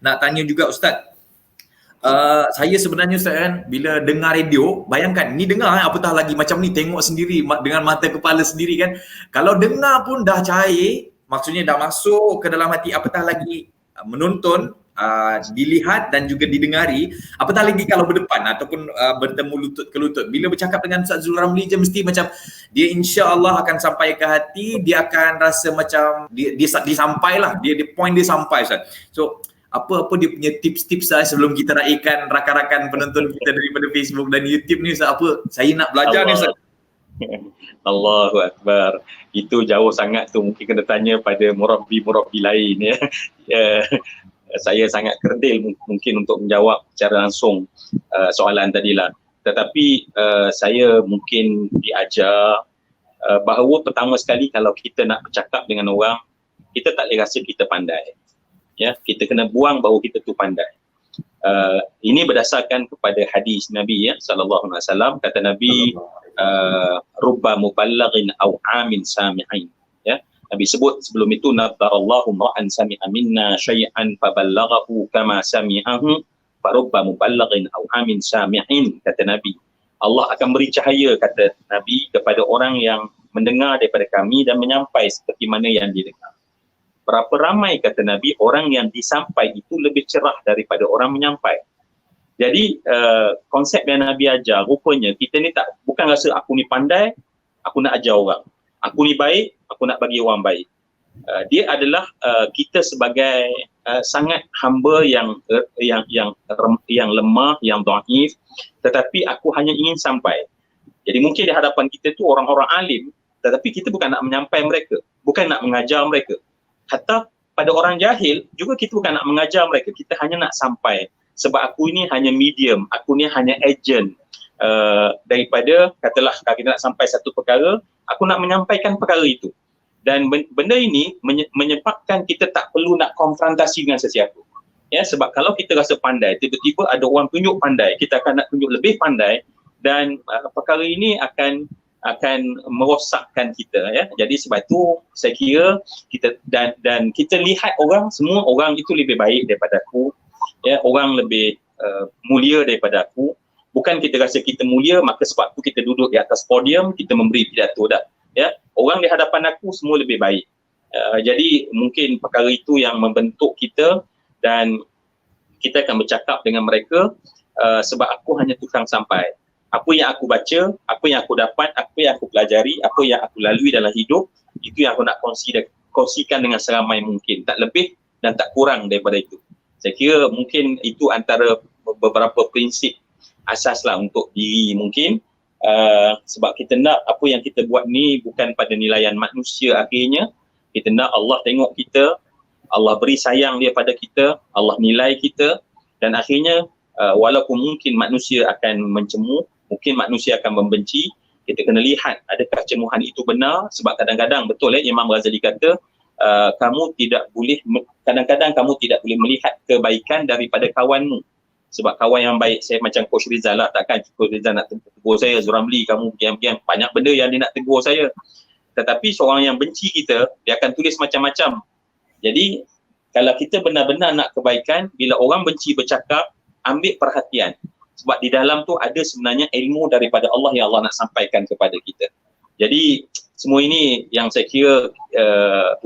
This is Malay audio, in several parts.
Nak tanya juga Ustaz, saya sebenarnya Ustaz kan, bila dengar radio, bayangkan ni dengar apatah lagi macam ni, tengok sendiri dengan mata kepala sendiri kan. Kalau dengar pun dah cair, maksudnya dah masuk ke dalam hati, apatah lagi menonton, dilihat dan juga didengari, apatah lagi kalau berdepan ataupun bertemu lutut ke lutut. Bila bercakap dengan Ustaz Zul Ramli je, mesti macam dia insya-Allah akan sampai ke hati, dia akan rasa macam dia sampailah, dia point dia sampai Ustaz. So apa dia punya tips-tips lah sebelum kita raikan rakan-rakan penonton kita daripada Facebook dan YouTube ni Ustaz? Apa saya nak belajar ni Ustaz? Allahu Akbar. Itu jauh sangat tu, mungkin kena tanya pada murabbi-murabbi lain ya. Saya sangat kerdil mungkin untuk menjawab secara langsung soalan tadilah. Tetapi saya mungkin diajar bahawa pertama sekali kalau kita nak bercakap dengan orang, kita tak boleh rasa kita pandai. Ya, kita kena buang bahawa kita tu pandai. Ini berdasarkan kepada hadis Nabi ya sallallahu alaihi wasallam. Kata Nabi, rubba muballighin aw amin sami'in. Ya, Nabi sebut sebelum itu, nadarallahu ra'an sami'a minna syai'an faballaghahu kama sami'ahu farubba muballighin aw amin sami'in. Kata Nabi, Allah akan beri cahaya, kata Nabi, kepada orang yang mendengar daripada kami dan menyampai seperti mana yang didengar. Berapa ramai, kata Nabi, orang yang disampai itu lebih cerah daripada orang menyampai. Jadi konsep yang Nabi ajar, rupanya kita ni bukan rasa aku ni pandai, aku nak ajar orang. Aku ni baik, aku nak bagi orang baik. Dia adalah kita sebagai sangat hamba yang lemah, yang dhaif, tetapi aku hanya ingin sampai. Jadi mungkin di hadapan kita tu orang-orang alim, tetapi kita bukan nak menyampai mereka, bukan nak mengajar mereka. Hatta pada orang jahil juga kita bukan nak mengajar mereka, kita hanya nak sampai. Sebab aku ini hanya medium, aku ni hanya agent daripada, katalah kalau kita nak sampai satu perkara, aku nak menyampaikan perkara itu. Dan benda ini menyebabkan kita tak perlu nak konfrontasi dengan sesiapa. Ya, sebab kalau kita rasa pandai, tiba-tiba ada orang tunjuk pandai, kita akan nak tunjuk lebih pandai, dan perkara ini akan merosakkan kita ya. Jadi sebab itu saya kira kita dan kita lihat orang, semua orang itu lebih baik daripada aku ya, orang lebih mulia daripada aku. Bukan kita rasa kita mulia maka sebab itu kita duduk di atas podium kita memberi pidato dah ya. Orang di hadapan aku semua lebih baik. Jadi mungkin perkara itu yang membentuk kita, dan kita akan bercakap dengan mereka sebab aku hanya tukang sampai. Apa yang aku baca, apa yang aku dapat, apa yang aku pelajari, apa yang aku lalui dalam hidup, itu yang aku nak kongsikan dengan seramai mungkin. Tak lebih dan tak kurang daripada itu. Saya kira mungkin itu antara beberapa prinsip asas lah untuk diri mungkin. Sebab kita nak apa yang kita buat ni bukan pada nilaian manusia akhirnya. Kita nak Allah tengok kita, Allah beri sayang dia pada kita, Allah nilai kita, dan akhirnya walaupun mungkin manusia akan mencemooh, mungkin manusia akan membenci, kita kena lihat adakah cemuhan itu benar. Sebab kadang-kadang betul Imam Ghazali kata kamu tidak boleh, kadang-kadang kamu tidak boleh melihat kebaikan daripada kawanmu. Sebab kawan yang baik, saya macam Coach Rizal lah, takkan Coach Rizal nak tegur saya, Zul Ramli kamu diam-diam, banyak benda yang dia nak tegur saya. Tetapi seorang yang benci kita, dia akan tulis macam-macam. Jadi kalau kita benar-benar nak kebaikan, bila orang benci bercakap, ambil perhatian. Sebab di dalam tu ada sebenarnya ilmu daripada Allah yang Allah nak sampaikan kepada kita. Jadi semua ini yang saya kira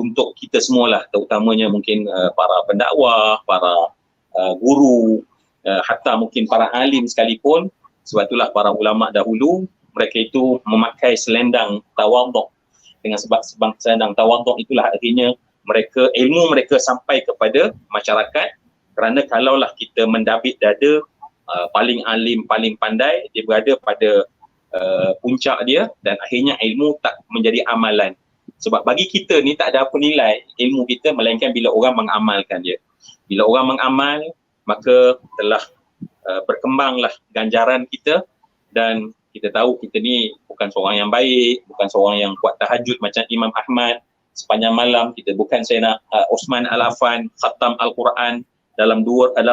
untuk kita semualah, terutamanya mungkin para pendakwah, para guru, hatta mungkin para alim sekalipun. Sebab itulah para ulama dahulu, mereka itu memakai selendang tawaduk. Dengan sebab selendang tawaduk itulah akhirnya ilmu mereka sampai kepada masyarakat. Kerana kalaulah kita mendabit dada, paling alim, paling pandai, dia berada pada puncak dia, dan akhirnya ilmu tak menjadi amalan. Sebab bagi kita ni tak ada apa nilai ilmu kita, melainkan bila orang mengamalkan dia. Bila orang mengamal, maka telah berkembanglah ganjaran kita, dan kita tahu kita ni bukan seorang yang baik, bukan seorang yang kuat tahajud macam Imam Ahmad sepanjang malam. Kita bukan Sayyidina Osman Al-Affan khatam Al-Quran dalam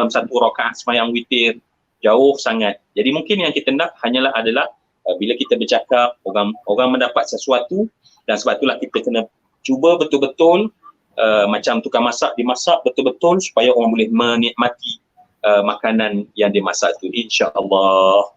satu rakaat sembahyang witir. Jauh sangat. Jadi mungkin yang kita nak adalah bila kita bercakap, orang mendapat sesuatu, dan sebab itulah kita kena cuba betul-betul macam tukang masak dimasak betul-betul supaya orang boleh menikmati makanan yang dimasak tu, insya-Allah.